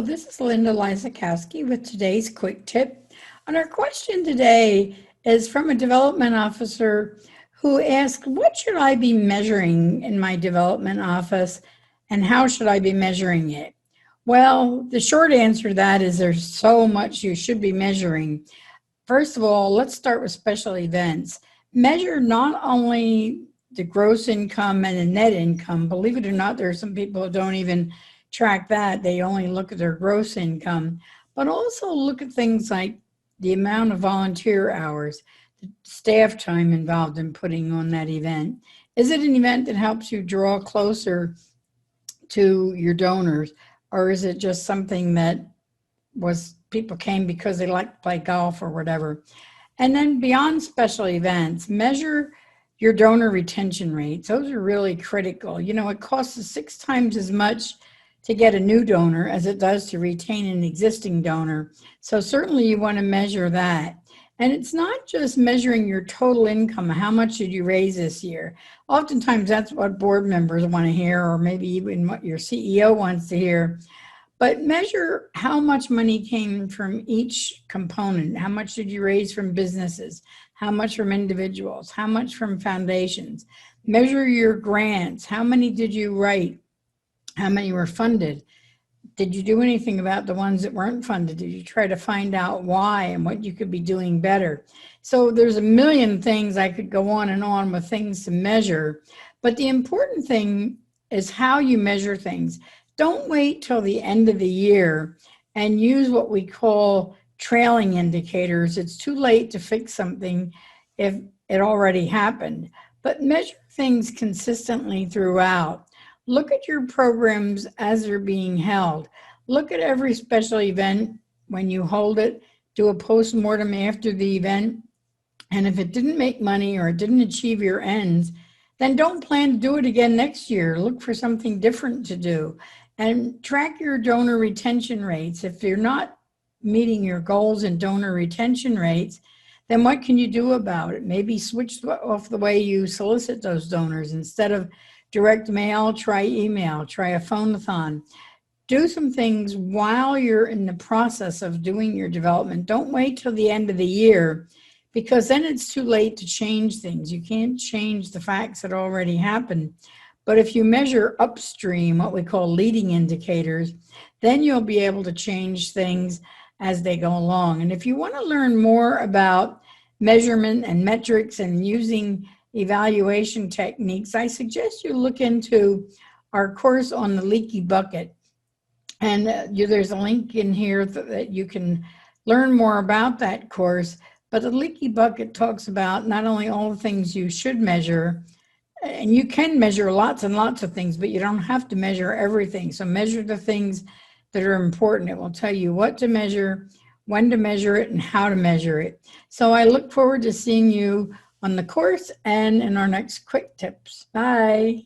this is Linda Lysakowski with today's quick tip. And our question today is from a development officer who asked, what should I be measuring in my development office and how should I be measuring it? Well, the short answer to that is there's so much you should be measuring. First of all, let's start with special events. Measure not only the gross income and the net income. Believe it or not, there are some people who don't even track that. They only look at their gross income, but also look at things like the amount of volunteer hours, the staff time involved in putting on that event. Is it an event that helps you draw closer to your donors, or is it just something that was people came because they like to play golf or whatever? And then beyond special events, measure your donor retention rates. Those are really critical. You know, it costs us 6 times as much to get a new donor as it does to retain an existing donor. So certainly you want to measure that. And it's not just measuring your total income. How much did you raise this year? Oftentimes that's what board members want to hear, or maybe even what your CEO wants to hear. But measure how much money came from each component. How much did you raise from businesses? How much from individuals? How much from foundations? Measure your grants. How many did you write? How many were funded? Did you do anything about the ones that weren't funded? Did you try to find out why and what you could be doing better? So there's a million things. I could go on with things to measure, but the important thing is how you measure things. Don't wait till the end of the year and use what we call trailing indicators. It's too late to fix something if it already happened, but measure things consistently throughout. Look at your programs as they're being held. Look at every special event when you hold it. Do a post-mortem after the event. And if it didn't make money or it didn't achieve your ends, then don't plan to do it again next year. Look for something different to do. And track your donor retention rates. If you're not meeting your goals in donor retention rates, then what can you do about it? Maybe switch off the way you solicit those donors. Instead of direct mail, try email, try a phone-a-thon. Do some things while you're in the process of doing your development. Don't wait till the end of the year, because then it's too late to change things. You can't change the facts that already happened. But if you measure upstream, what we call leading indicators, then you'll be able to change things as they go along. And if you want to learn more about measurement and metrics and using evaluation techniques, I suggest you look into our course on the leaky bucket. And there's a link in here that you can learn more about that course. But the leaky bucket talks about not only all the things you should measure, and you can measure lots and lots of things, but you don't have to measure everything. So measure the things that are important. It will tell you what to measure, when to measure it, and how to measure it. So I look forward to seeing you on the course and in our next quick tips. Bye.